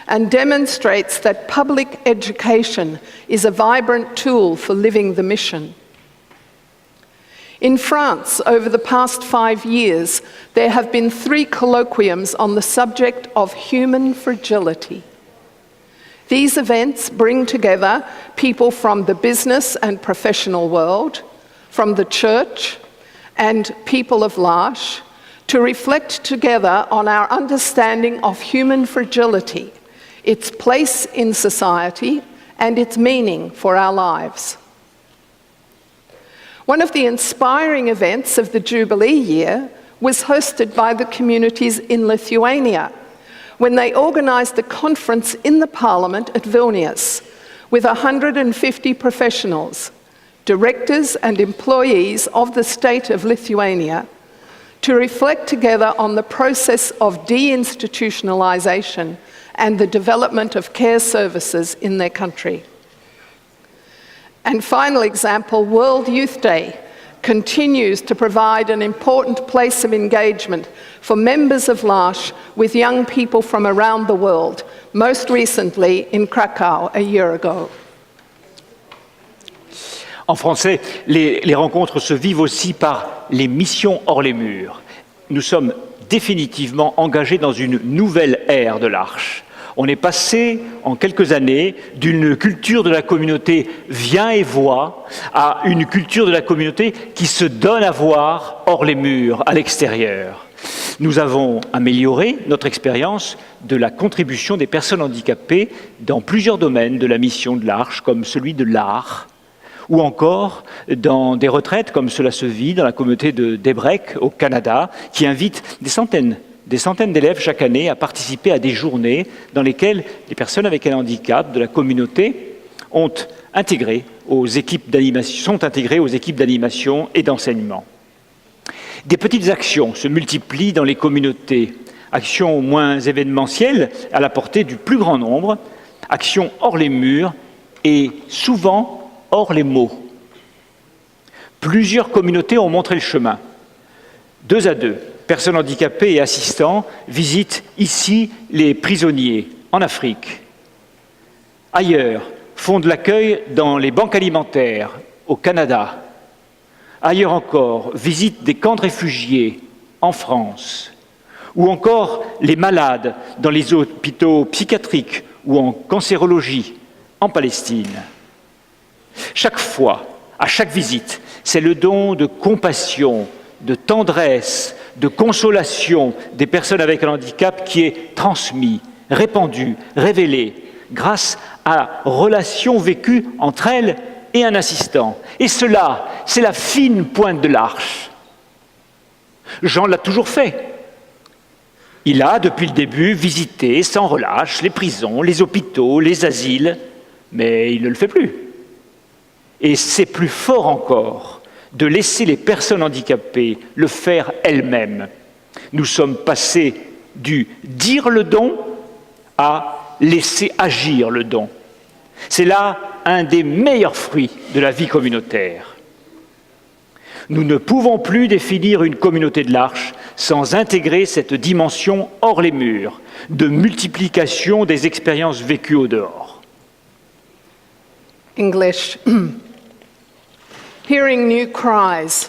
and demonstrates that public education is a vibrant tool for living the mission. In France, over the past 5 years, there have been 3 colloquiums on the subject of human fragility. These events bring together people from the business and professional world, from the church, and people of L'Arche to reflect together on our understanding of human fragility, its place in society, and its meaning for our lives. One of the inspiring events of the Jubilee year was hosted by the communities in Lithuania when they organised a conference in the Parliament at Vilnius with 150 professionals, directors and employees of the state of Lithuania to reflect together on the process of deinstitutionalisation and the development of care services in their country. And final example, World Youth Day continues to provide an important place of engagement for members of L'Arche with young people from around the world, most recently in Krakow a year ago. En français, les rencontres se vivent aussi par les missions hors les murs. Nous sommes définitivement engagés dans une nouvelle ère de l'Arche. On est passé, en quelques années, d'une culture de la communauté vient et voit à une culture de la communauté qui se donne à voir hors les murs, à l'extérieur. Nous avons amélioré notre expérience de la contribution des personnes handicapées dans plusieurs domaines de la mission de l'Arche, comme celui de l'art, ou encore dans des retraites comme cela se vit dans la communauté de Debrec au Canada, qui invite des centaines d'élèves chaque année à participer à des journées dans lesquelles les personnes avec un handicap de la communauté sont intégrées aux équipes d'animation et d'enseignement. Des petites actions se multiplient dans les communautés, actions moins événementielles à la portée du plus grand nombre, actions hors les murs et souvent hors les mots. Plusieurs communautés ont montré le chemin. 2 à 2, personnes handicapées et assistants visitent ici les prisonniers en Afrique. Ailleurs, font de l'accueil dans les banques alimentaires au Canada. Ailleurs encore, visitent des camps de réfugiés en France. Ou encore les malades dans les hôpitaux psychiatriques ou en cancérologie en Palestine. Chaque fois, à chaque visite, c'est le don de compassion, de tendresse, de consolation des personnes avec un handicap qui est transmis, répandu, révélé, grâce à relations vécues entre elles et un assistant. Et cela, c'est la fine pointe de l'Arche. Jean l'a toujours fait. Il a, depuis le début, visité sans relâche les prisons, les hôpitaux, les asiles, mais il ne le fait plus. Et c'est plus fort encore de laisser les personnes handicapées le faire elles-mêmes. Nous sommes passés du dire le don à laisser agir le don. C'est là un des meilleurs fruits de la vie communautaire. Nous ne pouvons plus définir une communauté de l'Arche sans intégrer cette dimension hors les murs, de multiplication des expériences vécues au dehors. English. Hearing new cries.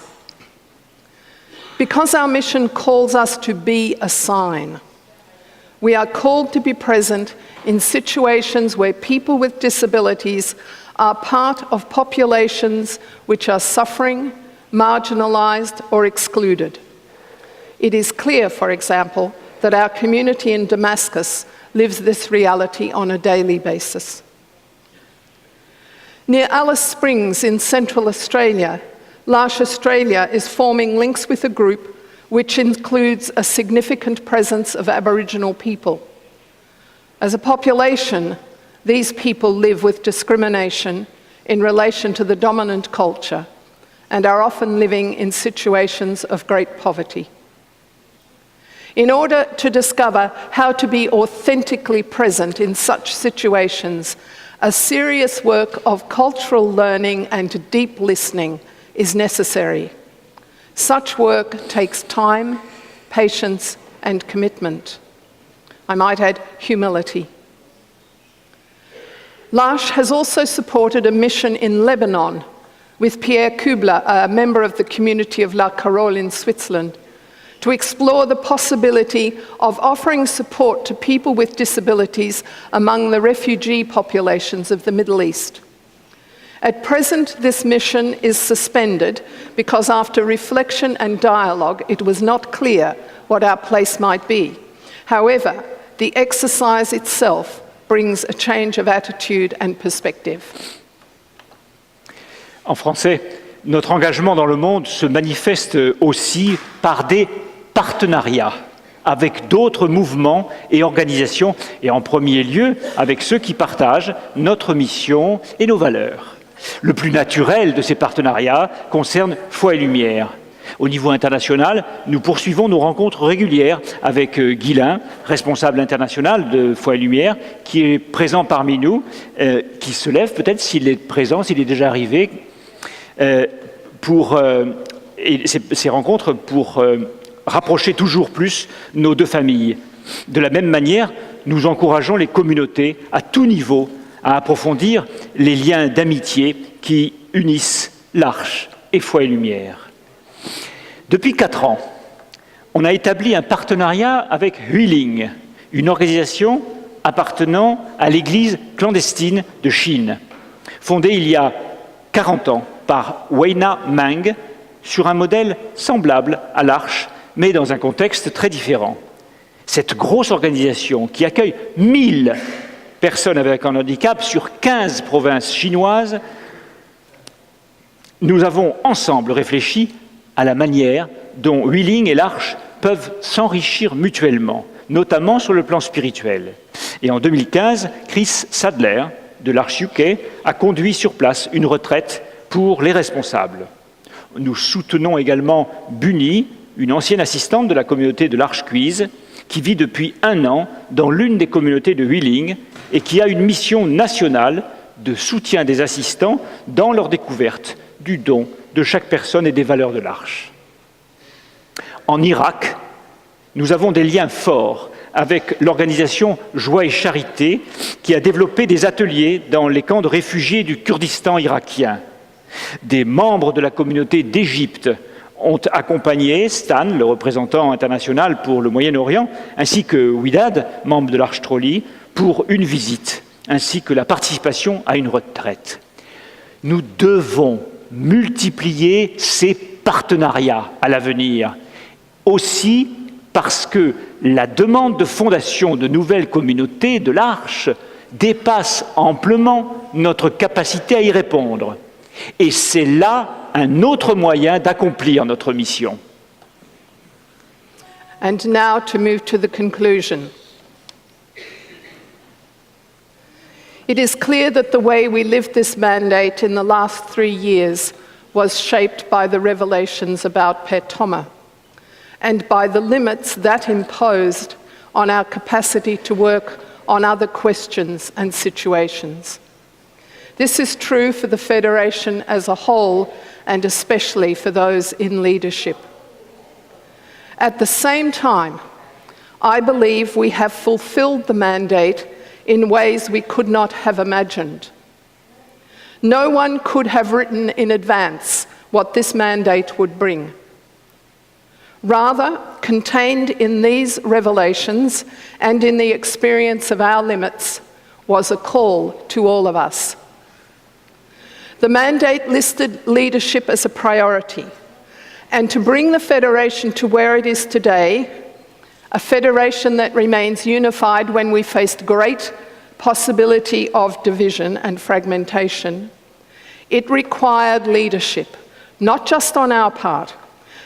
Because our mission calls us to be a sign, we are called to be present in situations where people with disabilities are part of populations which are suffering, marginalised or excluded. It is clear, for example, that our community in Damascus lives this reality on a daily basis. Near Alice Springs in Central Australia, L'Arche Australia is forming links with a group which includes a significant presence of Aboriginal people. As a population, these people live with discrimination in relation to the dominant culture and are often living in situations of great poverty. In order to discover how to be authentically present in such situations, a serious work of cultural learning and deep listening is necessary. Such work takes time, patience, and commitment. I might add humility. L'Arche has also supported a mission in Lebanon with Pierre Kubler, a member of the community of La Carole in Switzerland, to explore the possibility of offering support to people with disabilities among the refugee populations of the Middle East. At present, this mission is suspended because after reflection and dialogue, it was not clear what our place might be. However, the exercise itself brings a change of attitude and perspective. En français, notre engagement dans le monde se manifeste aussi par des partenariats avec d'autres mouvements et organisations, et en premier lieu avec ceux qui partagent notre mission et nos valeurs. Le plus naturel de ces partenariats concerne Foi et Lumière. Au niveau international, nous poursuivons nos rencontres régulières avec Guylain, responsable international de Foi et Lumière, qui est présent parmi nous, qui se lève peut-être s'il est présent, s'il est déjà arrivé, et ces rencontres pour rapprocher toujours plus nos deux familles. De la même manière, nous encourageons les communautés à tout niveau à approfondir les liens d'amitié qui unissent l'Arche et Foi et Lumière. Depuis 4 ans, on a établi un partenariat avec Huiling, une organisation appartenant à l'Église clandestine de Chine, fondée il y a 40 ans par Weina Meng sur un modèle semblable à l'Arche, mais dans un contexte très différent. Cette grosse organisation qui accueille 1000 personnes avec un handicap sur 15 provinces chinoises, nous avons ensemble réfléchi à la manière dont Wheeling et l'Arche peuvent s'enrichir mutuellement, notamment sur le plan spirituel. Et en 2015, Chris Sadler, de l'Arche UK, a conduit sur place une retraite pour les responsables. Nous soutenons également Bunny, une ancienne assistante de la communauté de l'Arche Quiz, qui vit depuis 1 an dans l'une des communautés de Wheeling et qui a une mission nationale de soutien des assistants dans leur découverte du don de chaque personne et des valeurs de l'Arche. En Irak, nous avons des liens forts avec l'organisation Joie et Charité qui a développé des ateliers dans les camps de réfugiés du Kurdistan irakien. Des membres de la communauté d'Égypte ont accompagné Stan, le représentant international pour le Moyen-Orient, ainsi que Widad, membre de l'Arche Trolley, pour une visite, ainsi que la participation à une retraite. Nous devons multiplier ces partenariats à l'avenir, aussi parce que la demande de fondation de nouvelles communautés de l'Arche dépasse amplement notre capacité à y répondre. Et c'est là un autre moyen d'accomplir notre mission. And now to move to the conclusion. It is clear that the way we lived this mandate in the last 3 years was shaped by the revelations about Per Toma and by the limits that imposed on our capacity to work on other questions and situations. This is true for the Federation as a whole and especially for those in leadership. At the same time, I believe we have fulfilled the mandate in ways we could not have imagined. No one could have written in advance what this mandate would bring. Rather, contained in these revelations and in the experience of our limits was a call to all of us. The mandate listed leadership as a priority, and to bring the Federation to where it is today, a federation that remains unified when we faced great possibility of division and fragmentation, it required leadership, not just on our part,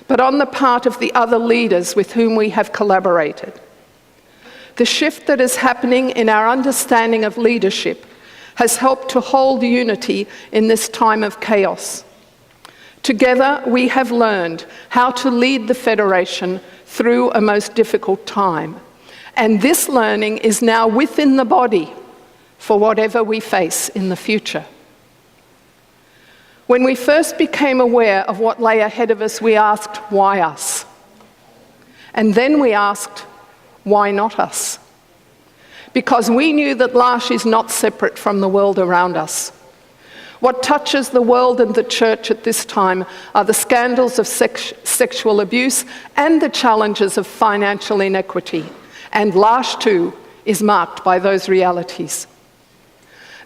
but on the part of the other leaders with whom we have collaborated. The shift that is happening in our understanding of leadership has helped to hold unity in this time of chaos. Together, we have learned how to lead the Federation through a most difficult time. And this learning is now within the body for whatever we face in the future. When we first became aware of what lay ahead of us, we asked, why us? And then we asked, why not us? Because we knew that L'Arche is not separate from the world around us. What touches the world and the church at this time are the scandals of sexual abuse and the challenges of financial inequity. And L'Arche too is marked by those realities.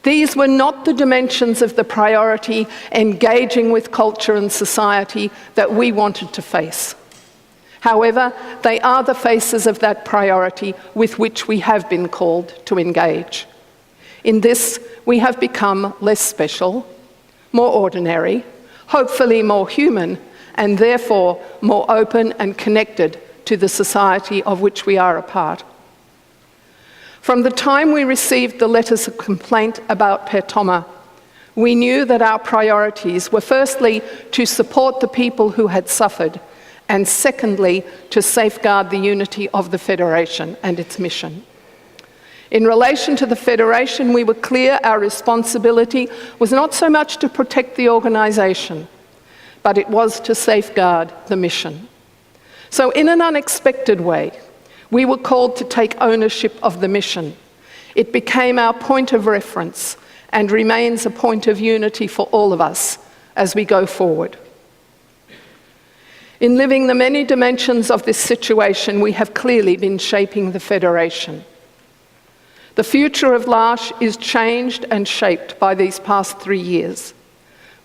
These were not the dimensions of the priority engaging with culture and society that we wanted to face. However, they are the faces of that priority with which we have been called to engage. In this, we have become less special, more ordinary, hopefully more human, and therefore more open and connected to the society of which we are a part. From the time we received the letters of complaint about Per Toma, we knew that our priorities were firstly to support the people who had suffered, and secondly, to safeguard the unity of the Federation and its mission. In relation to the Federation, we were clear our responsibility was not so much to protect the organisation, but it was to safeguard the mission. So in an unexpected way, we were called to take ownership of the mission. It became our point of reference and remains a point of unity for all of us as we go forward. In living the many dimensions of this situation, we have clearly been shaping the Federation. The future of L'Arche is changed and shaped by these past 3 years.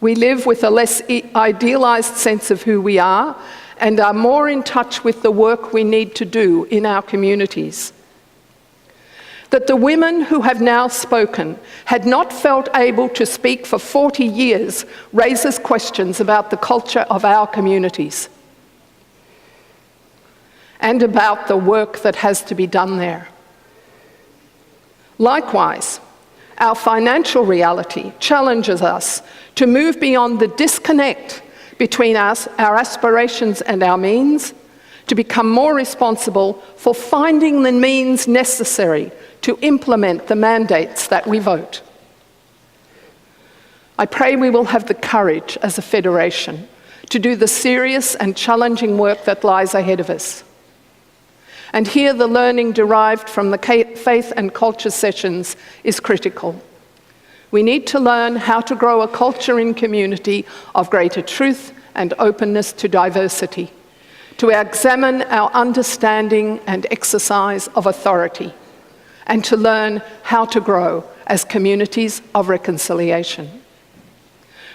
We live with a less idealised sense of who we are and are more in touch with the work we need to do in our communities. That the women who have now spoken had not felt able to speak for 40 years raises questions about the culture of our communities and about the work that has to be done there. Likewise, our financial reality challenges us to move beyond the disconnect between us, our aspirations and our means, to become more responsible for finding the means necessary to implement the mandates that we vote. I pray we will have the courage as a federation to do the serious and challenging work that lies ahead of us. And here the learning derived from the faith and culture sessions is critical. We need to learn how to grow a culture in community of greater truth and openness to diversity, to examine our understanding and exercise of authority, and to learn how to grow as communities of reconciliation.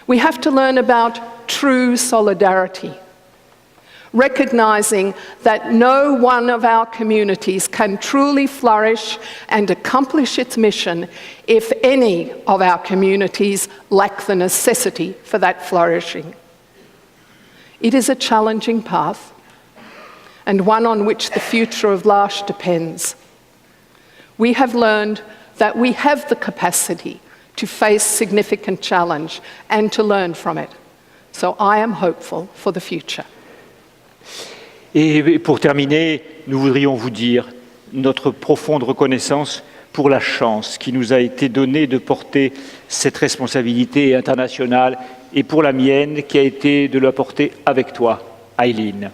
We have to learn about true solidarity, recognizing that no one of our communities can truly flourish and accomplish its mission if any of our communities lack the necessity for that flourishing. It is a challenging path, and one on which the future of L'Arche depends. We have learned that we have the capacity to face significant challenge and to learn from it. So I am hopeful for the future. Et pour terminer, nous voudrions vous dire notre profonde reconnaissance pour la chance qui nous a été donnée de porter cette responsabilité internationale et pour la mienne qui a été de la porter avec toi, Eileen.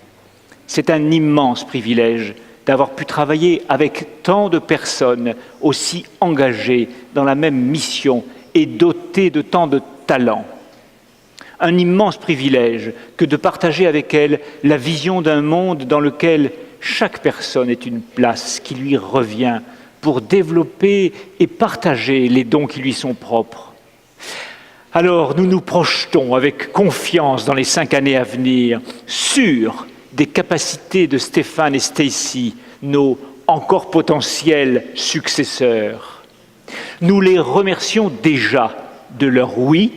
C'est un immense privilège d'avoir pu travailler avec tant de personnes aussi engagées dans la même mission et dotées de tant de talents. Un immense privilège que de partager avec elles la vision d'un monde dans lequel chaque personne est une place qui lui revient pour développer et partager les dons qui lui sont propres. Alors nous nous projetons avec confiance dans les 5 années à venir, sûrs des capacités de Stéphane et Stacy, nos encore potentiels successeurs. Nous les remercions déjà de leur oui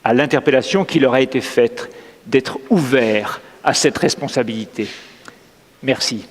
à l'interpellation qui leur a été faite, d'être ouverts à cette responsabilité. Merci.